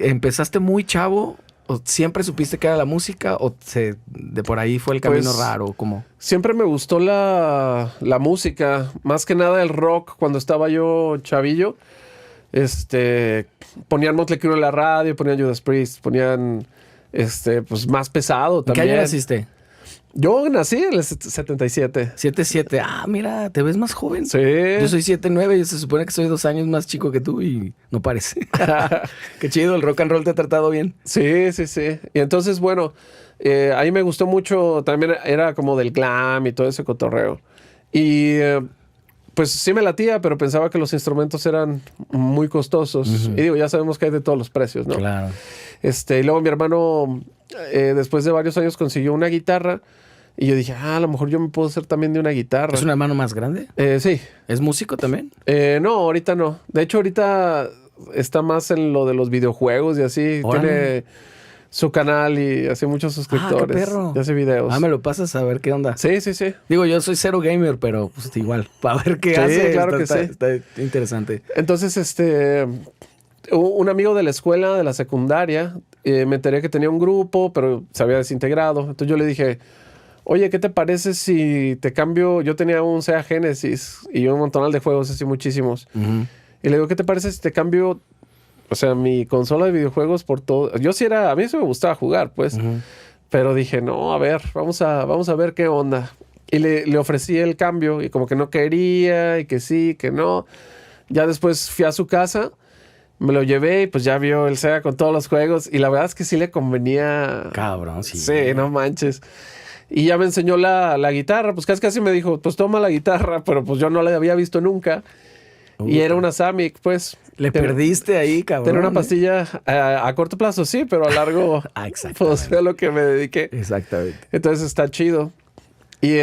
¿empezaste muy chavo? ¿O siempre supiste que era la música? ¿O de por ahí fue el camino Pues, raro? ¿Cómo? Siempre me gustó la música, más que nada el rock. Cuando estaba yo chavillo, ponían Motley Crue en la radio, ponían Judas Priest, ponían pues más pesado ¿En qué también. año naciste? Yo nací en el 77. 7-7. Ah, mira, te ves más joven. Sí. Yo soy 7-9 y se supone que soy 2 años más chico que tú y no parece. Qué chido, el rock and roll te ha tratado bien. Sí, sí, sí. Y entonces, bueno, ahí me gustó mucho, también era como del glam y todo ese cotorreo. Y pues sí me latía, pero pensaba que los instrumentos eran muy costosos. Ujú. Y digo, ya sabemos que hay de todos los precios, ¿no? Claro. Y luego mi hermano, después de varios años, consiguió una guitarra. Y yo dije, a lo mejor yo me puedo hacer también de una guitarra. ¿Es un hermano más grande? Sí. ¿Es músico también? No, ahorita no. De hecho, ahorita está más en lo de los videojuegos y así. Órale. Tiene su canal y hace muchos suscriptores. qué perro. Y hace videos. Ah, me lo pasas a ver qué onda. Sí, sí, sí. Digo, yo soy cero gamer, pero pues igual, para ver qué Sí, hace. claro que sí. Está interesante. Entonces, un amigo de la escuela, de la secundaria, me enteré que tenía un grupo, pero se había desintegrado. Entonces yo le dije, oye, ¿qué te parece si te cambio? Yo tenía un Sega Genesis y un montonal de juegos, así muchísimos. Ujú. Y le digo, ¿qué te parece si te cambio, o sea, mi consola de videojuegos por todo? A mí sí me gustaba jugar, pues. Ujú. Pero dije, no, a ver, vamos a ver qué onda. Y le ofrecí el cambio y como que no quería y que sí, que no. Ya después fui a su casa, me lo llevé y pues ya vio el Sega con todos los juegos. Y la verdad es que sí le convenía. Cabrón, sí. Sí, no manches. Y ya me enseñó la guitarra, pues casi me dijo, pues toma la guitarra, pero pues yo no la había visto nunca. Y era una Samick, pues. Le perdiste ahí, cabrón. Tener una pastilla a corto plazo, sí, pero a largo, Exactamente. pues fue a lo que me dediqué. Exactamente. Entonces está chido. Y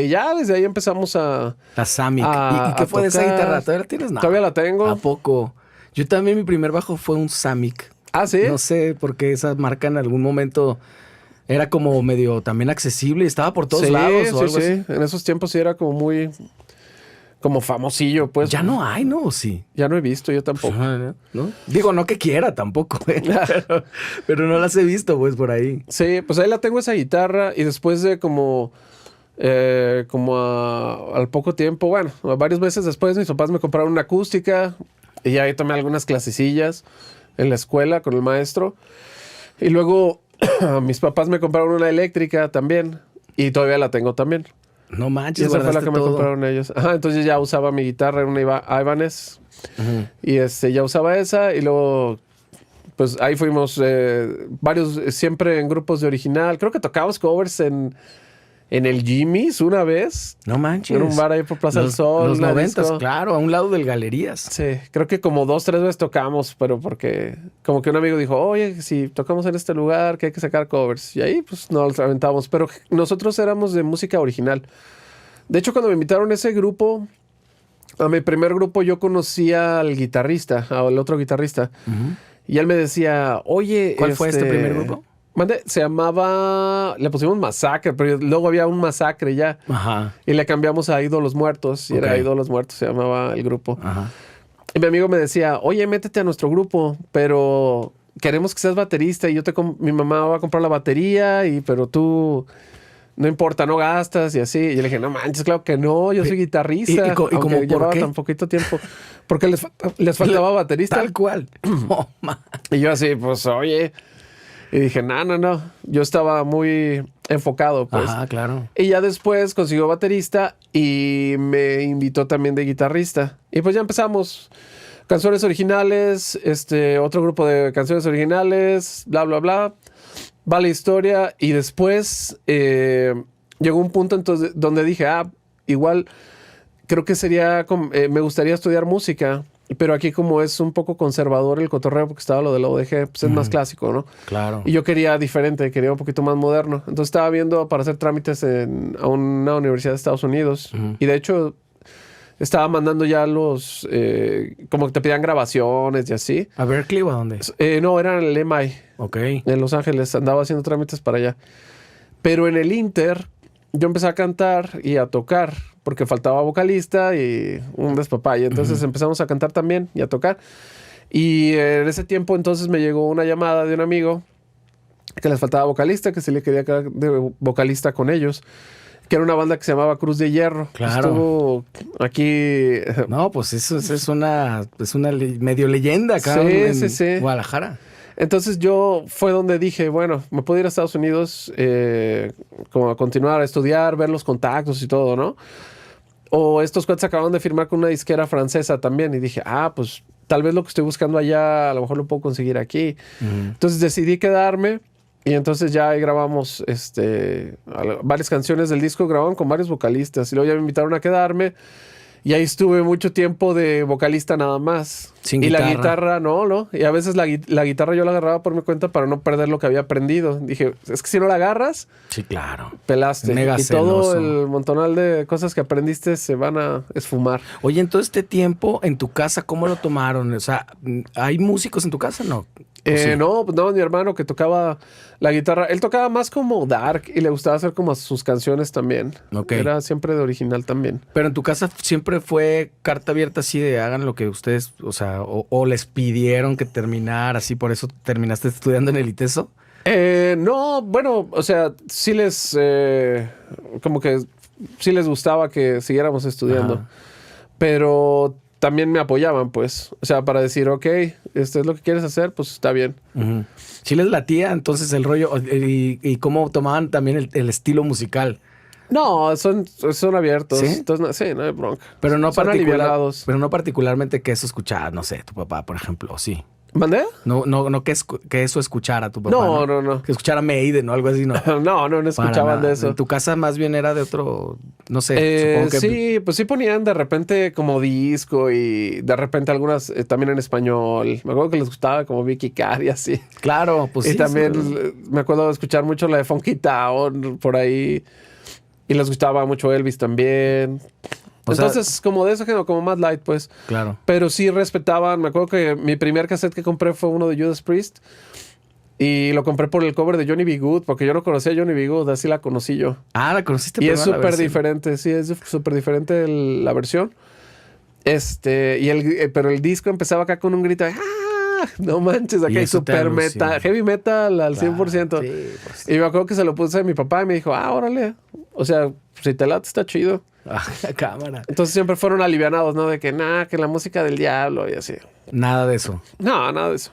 ya desde ahí empezamos a... La Samick. a ¿Y qué fue de esa tocar. guitarra? ¿Todavía la tienes? No. Todavía la tengo. ¿A poco? Yo también, mi primer bajo fue un Samick. Ah, ¿sí? No sé por qué esa marca en algún momento era como medio también accesible y estaba por todos lados o algo así. En esos tiempos sí era como muy... Como famosillo, pues. Ya no hay, ¿no? ¿O sí? Ya no he visto, yo tampoco. ¿No? Digo, no que quiera tampoco, pero no las he visto, pues, por ahí. Sí, pues ahí la tengo esa guitarra y después de al poco tiempo, bueno, varios meses después, mis papás me compraron una acústica y ahí tomé algunas clasecillas en la escuela con el maestro. Y luego mis papás me compraron una eléctrica también y todavía la tengo también. No Y manches, esa fue la guardaste que me todo. compraron ellos. Ajá, entonces ya usaba mi guitarra, era una Ibanez. Ujú. Y ya usaba esa y luego pues ahí fuimos varios, siempre en grupos de original. Creo que tocábamos covers en el Jimmy's una vez. No manches. En un bar ahí por Plaza del Sol. Los una 90s, disco. claro, a un lado del Galerías. Sí, creo que como 2-3 veces tocamos, pero porque como que un amigo dijo, oye, si tocamos en este lugar, que hay que sacar covers. Y ahí pues nos aventamos. Pero nosotros éramos de música original. De hecho, cuando me invitaron a ese grupo, a mi primer grupo, yo conocía al guitarrista, al otro guitarrista. Ujú. Y él me decía, oye... ¿Cuál fue este primer grupo? Se llamaba... Le pusimos Masacre, pero luego había un Masacre ya. Ajá. Y le cambiamos a Ídolos Muertos. Y era Ok. Ídolos Muertos, se llamaba el grupo. Ajá. Y mi amigo me decía, oye, métete a nuestro grupo, pero queremos que seas baterista y mi mamá va a comprar la batería, pero tú... No importa, no gastas y así. Y yo le dije, no manches, claro que no, yo soy guitarrista. ¿Y como aunque por llevaba qué? tan poquito tiempo. Porque les faltaba baterista. Tal cual. No, Y yo así, pues, oye. Y dije, no. Yo estaba muy enfocado, pues. Ajá, claro. Y ya después consiguió baterista y me invitó también de guitarrista. Y pues ya empezamos. Canciones originales, otro grupo de canciones originales, bla, bla, bla. Va la historia y después llegó un punto entonces donde dije, igual creo que me gustaría estudiar música, pero aquí como es un poco conservador el cotorreo porque estaba lo de la ODG, pues es más clásico, ¿no? Claro. Y yo quería diferente, quería un poquito más moderno. Entonces estaba viendo para hacer trámites a una universidad de Estados Unidos y de hecho estaba mandando ya como que te pedían grabaciones y así. ¿A Berkeley o a dónde? No, era en el MI. Ok. En Los Ángeles, andaba haciendo trámites para allá. Pero en el Inter, yo empecé a cantar y a tocar, porque faltaba vocalista y un despapalle. Entonces empezamos a cantar también y a tocar. Y en ese tiempo entonces me llegó una llamada de un amigo que les faltaba vocalista, que se le quería quedar de vocalista con ellos, que era una banda que se llamaba Cruz de Hierro. Claro. Estuvo aquí. No, pues eso es una medio leyenda acá Sí, en sí, sí. Guadalajara. Entonces yo fue donde dije, bueno, me puedo ir a Estados Unidos como a continuar a estudiar, ver los contactos y todo, ¿no? O estos cuates acaban de firmar con una disquera francesa también y dije, pues tal vez lo que estoy buscando allá a lo mejor lo puedo conseguir aquí. Entonces decidí quedarme y entonces ya ahí grabamos varias canciones del disco, grababan con varios vocalistas y luego ya me invitaron a quedarme. Y ahí estuve mucho tiempo de vocalista nada más. Sin y guitarra. la guitarra, no. Y a veces la guitarra yo la agarraba por mi cuenta para no perder lo que había aprendido. Dije, es que si no la agarras, Sí, claro. pelaste. Mega y todo celoso. el montonal de cosas que aprendiste se van a esfumar. Oye, en todo este tiempo, en tu casa, ¿cómo lo tomaron? O sea, ¿hay músicos en tu casa? No. ¿O sí? No, mi hermano que tocaba la guitarra, él tocaba más como dark y le gustaba hacer como sus canciones también. Ok. Era siempre de original también. Pero en tu casa siempre fue carta abierta así de hagan lo que ustedes, o sea, o les pidieron que terminara, así por eso terminaste estudiando en el ITESO. No, bueno, o sea, sí les, como que sí les gustaba que siguiéramos estudiando, Ajá. pero también me apoyaban, pues, o sea, para decir, ok, esto es lo que quieres hacer, pues está bien. Ujú. Sí les latía entonces el rollo y cómo tomaban también el estilo musical. No, son abiertos, ¿Sí? entonces, sí, no hay bronca. Pero no, Son alivianados. pero no particularmente que eso escuchara, no sé, tu papá, por ejemplo, sí. ¿Mandé? No que eso escuchara tu papá. No. Que escuchara Maiden o algo así, no. No Para escuchaban nada. de eso. En tu casa más bien era de otro, no sé, supongo que... Sí, pues sí ponían de repente como disco y de repente algunas también en español. Me acuerdo que les gustaba como Vicky Carr y así. Claro, pues Y sí. también sí. me acuerdo de escuchar mucho la de Funky Town por ahí. Y les gustaba mucho Elvis también. O sea- Entonces, como de eso, como más light, pues. Claro. Pero sí respetaban. Me acuerdo que mi primer cassette que compré fue uno de Judas Priest. Y lo compré por el cover de Johnny B. Good, porque yo no conocía a Johnny B. Good, así la conocí yo. Ah, la conociste Y es primero la súper versión. diferente, sí, es súper diferente la versión. Pero el disco empezaba acá con un grito de ¡ah! No manches, Y acá hay eso te super alucina. metal, heavy metal al 100%. Sí, pues. Y me acuerdo que se lo puse a mi papá y me dijo, órale. O sea, si te late, está chido. Ah, cámara. Entonces siempre fueron alivianados, ¿no? De que, que la música del diablo y así. Nada de eso. No, nada de eso.